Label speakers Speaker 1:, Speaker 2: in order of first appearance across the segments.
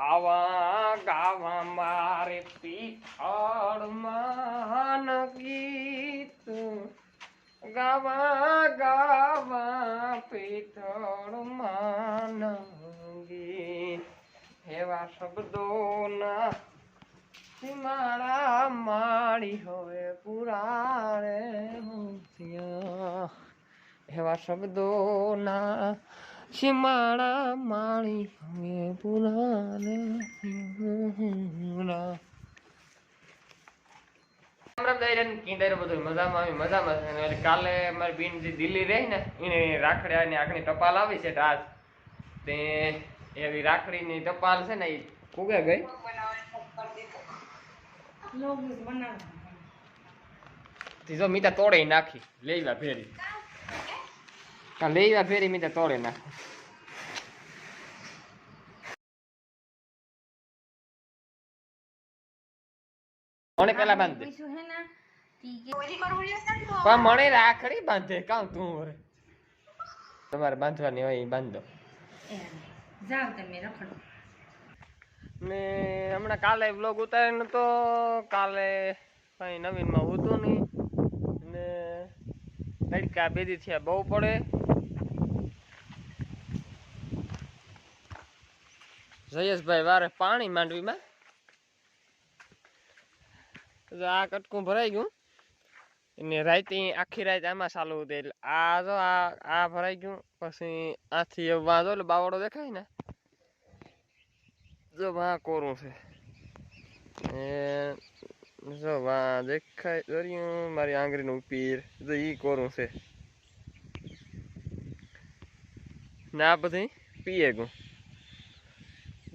Speaker 1: ગાવા ગાવા મારે પીઠળમાં ગીત ગાવા ગાવા પીઠળમાં ગીત એવા શબ્દોના માળા માળી હવે પુરાણે એવા શબ્દોના સીમાડા માળી હવે પુરાણે મજામાં. કાલે મારી બેન જે દિલ્હી રહી ને એને રાખડી ને આખની ટપાલ આવી છે આજ તે એવી રાખડી ની ટપાલ છે ને એ કુગે ગઈ જો મીતા તોડે નાખી લેવા ફેરી લેવા ફેરી મીતા તોડે નાખી મને પેલા બાંધે પણ મને રાખડી બાંધે કાં તું વરે તમારે બાંધવાની હોય બાંધો
Speaker 2: જાવ તમે રખડો.
Speaker 1: ને હમણાં કાલે વ્લોગ ઉતાર્યો તો કાલે કઈ નવીનમાં હતું નહીં ને તડકા બેદી થયા બહુ પડે. જયેશભાઈ વારે પાણી માંડવીમાં આ કટકું ભરાઈ ગયું ને રાતે આખી રાત આમાં ચાલુ હતું એટલે આ જો આ ભરાઈ ગયું પછી આથી વાંધો એટલે બાવડો દેખાય ને જો વા કોરું છે જો વા દેખાય દોર્યું મારી આંગળીનું પીર જો ઈ કોરું છે ને આ બધી પીએ ગયું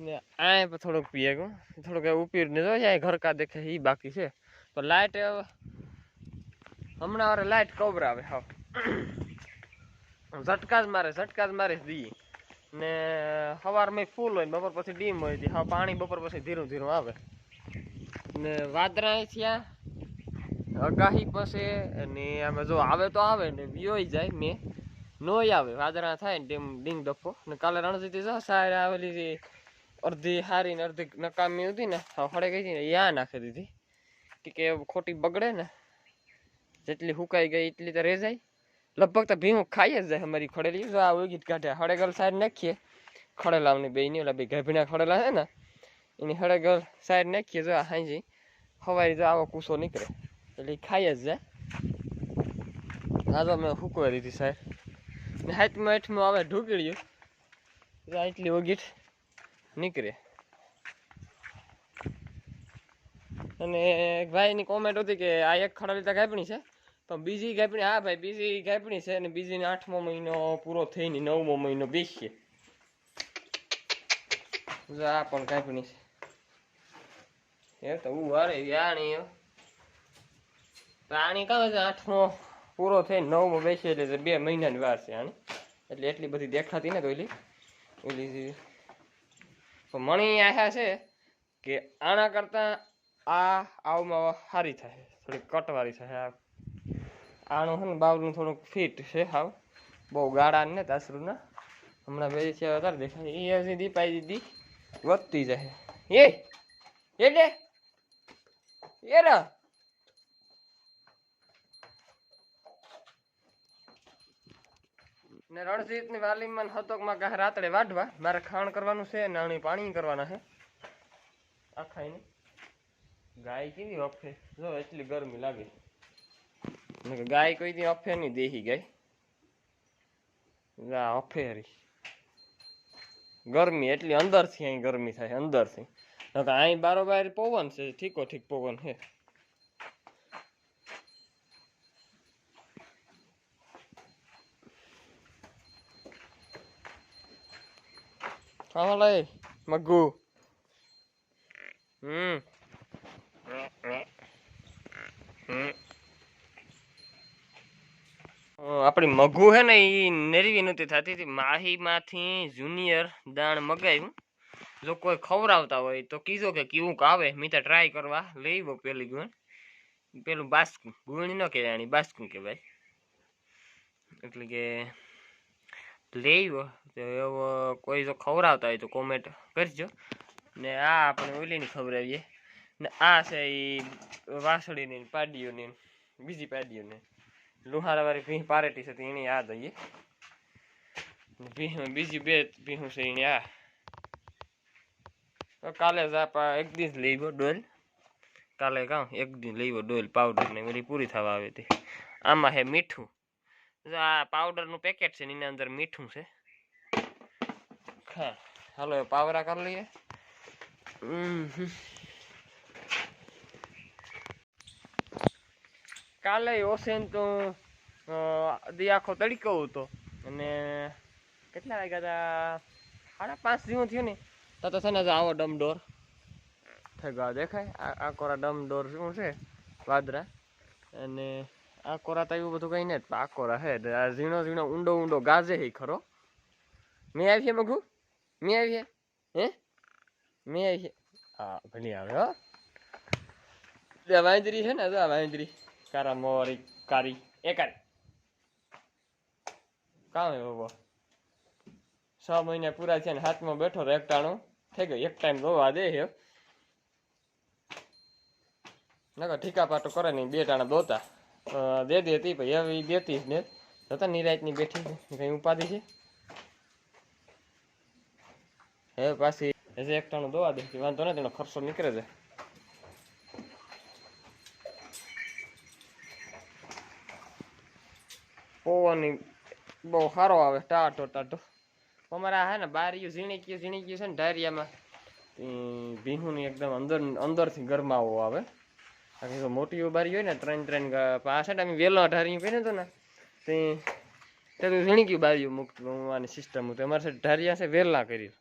Speaker 1: ને આ થોડુંક પીએ ગયું થોડુંક ઉપીર ને જો ઘર કા દેખાય ઈ બાકી છે પણ લાઇટ હમણાં વારે લાઇટ કવરાવે હા ઝટકા જ મારે દઈએ ને સવારમાં ફૂલ હોય બપોર પછી ડીમ હોય હા પાણી બપોર પછી ધીરું ધીરું આવે ને વાદરા થયા અગાહી પછી અને આમાં જો આવે તો આવે ને વિયોય જાય મેં નોય આવે વાદરા થાય ને તેમ ડીંગ ડફો ને કાલે રણજીતી જો સાર આવેલી જે અડધી હારી ને અડધી નકામી હતી ને હળે ગઈ હતી ને યા નાખી દીધી કે ખોટી બગડે ને જેટલી હુકાઈ ગઈ એટલી તો રહી જાય લગભગ તો ભીંગ ખાઈ જ જાય અમારી ખડેલી જો આ ગીત કાઢે હળેગલ સાઈડ નાખીએ ખડેલાની બે ની ઓલા બે ગાભીના ખડેલા છે ને એની હળેગલ સાઈડ નાખીએ જો હાંજી હવારી જો આવો કૂસો નીકળે એટલે ખાઈ જ જાય. આ તો મેં હુકવાઈ દીધી સાઈડ ને હાથમાં આવે ઢૂકળ્યું એટલી ઓગીટ નીકળે. અને એક ભાઈની કોમેન્ટ હતી કે આ એક ખડેલી તો ગાભણી છે પણ બીજી ગાભણી હા ભાઈ બીજી ગાભણી છે અને બીજીને 8મો મહિનો પૂરો થઈને 9મો મહિનો બેસીએ આ પણ ગાભણી છે એ તો વારે આણી આણી કાં છે 8મો પૂરો થઈને 9મો બેસીએ એટલે 2 મહિનાની વાર છે આણી એટલે એટલી બધી દેખાતી ને તો ઓલી મણી આયા છે કે આના કરતા આવમાં સારી થાય થોડીક કટવાળી થાય આનું છે ને બાવલું થોડુંક ફિટ છે હાવ બહુ ગાળા ને તાસરુના હમણાં બે છે વધારે દેખાય એ હજી દીપાઈ દીધી વધતી જાય એટલે એ રા ને રણજીતની વાલીમાં હતોકમાં ગાહ રાત્રે વાઢવા મારે ખાણ કરવાનું છે ને આણી પાણી કરવાના છે આખાઈને ગાય કેવી અફે જો એટલી ગરમી લાગે ગાય કોઈ દી અફે નહીં દેહી ગાય અફે હરી ગરમી એટલી અંદરથી અહીં ગરમી થાય અંદરથી અહીં બારોબાર પવન છે ઠીકો ઠીક પવન છે. હા લઈ મગુ આપણી મગુ હે ને એ નેરવી નહોતી થતી હતી માહીમાંથી જુનિયર દાણ મગાવ્યું જો કોઈ ખવડાવતા હોય તો કીધો કે કેવું આવે મેં તો ટ્રાય કરવા લઈ પેલી ગુણ પેલું બાસ્કું ગુણી ન કહેવાય બાસ્કું કહેવાય એટલે કે લઈ તો એવો કોઈ જો ખવડાવતા હોય તો કોમેન્ટ કરજો ને આ આપણે ઓલીની ખવડાવીએ ને આ છે એ વાસળીની પાડીઓની બીજી પાડીઓને લુહારાવાળી ભીહ પારેટી છે એની આ દઈએ ભીહ બીજી બે ભીહું છે એની આ કાલે જ આપા એક દિવસ લઈવો ડોલ કાલે કાં એક દિન લઈવો ડોલ પાવડર ને બધી પૂરી થવા આવી હતી આમાં હે મીઠું આ પાવડરનું પેકેટ છે એની અંદર મીઠું છે હા હાલો પાવરા કરી લઈએ કાલે ઓસેન તો દી આખો તડકો હતો અને કેટલા વાગ્યા હતા 5:30 જેવું થયું ને તો છે ને આવો ડમડોર થઈ ગયો દેખાય આ કોરા ડમડોર શું છે વાદરા અને આ કોરા તો એવું બધું કઈ નહીં આ કોરા હે આ ઝીણો ઝીણો ઊંડો ઊંડો ગાજે હે ખરો મેં આવી છે મગુ મેં આવી છે હે મેં આવી છે હા ભલી આવે હો વાંદરી છે ને આ વાંદરી કારા મોરી કારી એ કારી કામ હે બાબા 6 મહિના પૂરા થયા ને હાથમાં બેઠો તો એક ટાણું થઈ ગયો એક ટાઈમ દોવા દે હે નકર ઠીકા પાટો કરે નહીં 2 ટાણા દોતા દે દેતી ભાઈ હવે દેતી જ ને જતા નિરાયતની બેઠી કઈ ઉપાધિ છે હવે પાછી હજી એક ટાણું દોવા દે વાંધો નથી એનો ખર્ચો નીકળે છે પવન બહુ સારો આવે ટાટો ટાટો અમારા હે ને બારીયું ઝીણી ગયું છે ને ઢારિયામાં ભીહુની એકદમ અંદરથી ગરમાવો આવે બાકી તો મોટી બારી હોય ને 3 પાછળ અમે વેલો ઢારિયું પહેર્યું હતું ને તે ઝીણી ગયું બારીયું મૂકતું આની સિસ્ટમ હતું અમારે સાઈડ ઢારિયા છે વેલા કર્યું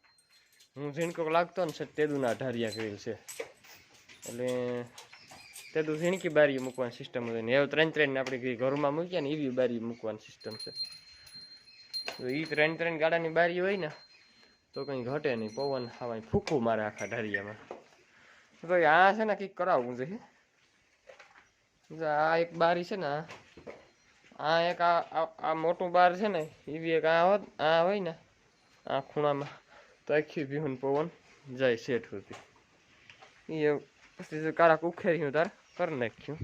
Speaker 1: હું ઝીણકો લાગતો ને સાઈડ તેદુના ઢારિયા કરેલ છે એટલે તેદું ઝીણકી બારીઓ મૂકવાની સિસ્ટમ હતી ને એવું 3 આપણે ઘરમાં મૂક્યા ને એવી બારી મૂકવાની સિસ્ટમ છે એ 3 ગાડાની બારી હોય ને તો કંઈ ઘટે નહીં પવન ખાવા ફૂકું મારે આખા ઢારિયામાં તો આ છે ને કંઈક કરાવવું છે આ એક બારી છે ને આ એક આ મોટું બાર છે ને એવી એક આ હોય ને આ ખૂણામાં તો આખી ભીહું પવન જાય શેઠ સુધી એ પછી કાળા ઉખેર્યું તાર કરી નાખ્યું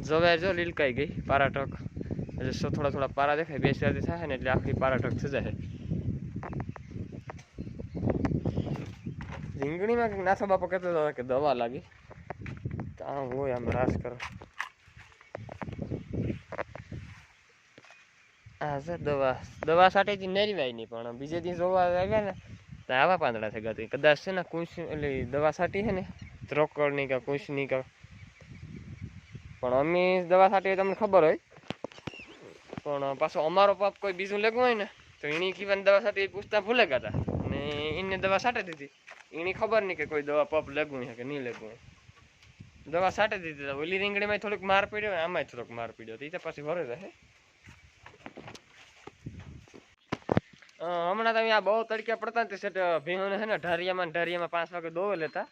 Speaker 1: જવાય જો લીલકાઈ ગઈ પારાટક એટલે થોડા પારા દેખાય 2 શેરથી થાય ને એટલે આખી પારાટક થઈ જાય રીંગણીમાં કંઈક નાથા બાપા કહેતો હતા કે દવા લાગી કાં હોય આમ રાસ કરો હા સર દવા સાટેથી નેરવાય નહીં પણ બીજે દિવસ જોવા આવ્યા ને તો આવા પાંદડા થઈ ગયા કદાચ છે ને કુંશ એટલે દવા સાટી છે ને ત્રોકળની કે કુંશની કે પણ અમે દવા સાટી તમને ખબર હોય પણ પાછો અમારો પાપ કોઈ બીજું લેવું હોય ને તો એની કીવાની દવા સાટી પૂછતા ભૂલે ગયા હતા અને એને દવા સાટી દીધી એની ખબર નહીં કે કોઈ દવા પપ લેવું છે કે નહીં લેવું હોય દવા સાટી દીધી ઓલી રીંગણીમાં થોડુંક માર પડ્યો આમાં થોડોક માર પડ્યો તો એ તો પાછી ભરે રહે હમણાં તમે આ બહુ તડકા પડતા ને સેટ ભીહોને છે ને ઢારિયામાં 5 વાગે દોવે લેતા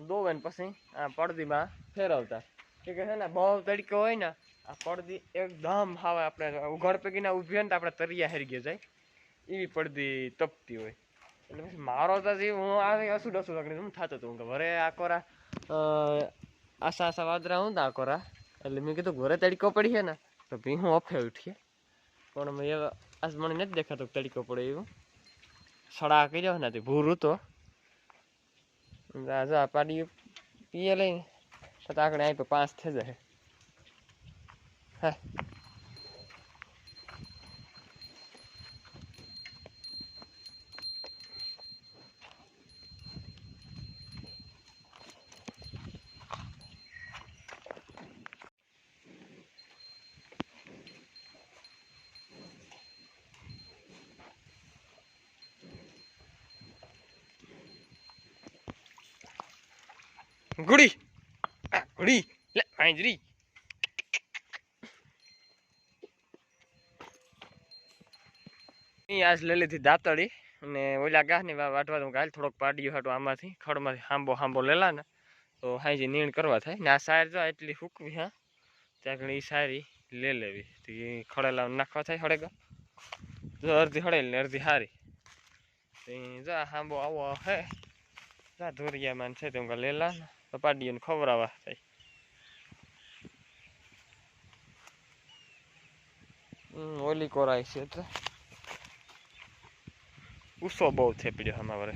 Speaker 1: દોવે ને પછી આ પડદીમાં ફેરવતા કે છે ને બહુ તડકો હોય ને આ પડદી એકદમ હાવે આપણે ઉઘાડ પૈકીના ઊભી હોય ને તો આપણે તરિયા હેરી ગયા જાય એવી પડદી તપતી હોય એટલે પછી મારો તો હું આવે અસુડ લાગણી હું થતો હતું કે ઘરે આ કોરા આશા વાદરા હું આ કોરા એટલે મેં કીધું ઘરે તડકો પડી છે ને તો ભીહું અફે ઉઠીએ પણ મેં આજ મને નથી દેખાતો તડકો પડે એવું સડા કર્યો ને ભૂરું તો જા પાડી પીએ લઈને તો આગળ આવી 5 થઈ જાય હા ગુડી ગુડી લે આંજરી આજ લઈ લીધી દાંતડી અને ઓલા ઘાસની વાટવા દઉં કાલ થોડોક પાડ્યો હાટો આમાંથી ખડમાંથી હાંબો લેલા ને તો હાજી નીણ કરવા થાય ને આ સાર જો એટલી ફૂકવી હા ત્યાં એ સારી લે લેવી તો એ ખડેલા નાખવા થાય હળેગા જો અડધી હળેલ ને અડધી હારી જા હાંબો આવો હે જા ધોરિયામાં છે તેમ લેલા પાડીઓને ખવડાવવા થાય. ઓલી કોરાય છે તો ઉસો બહુ છે પીડ્યો અમારે.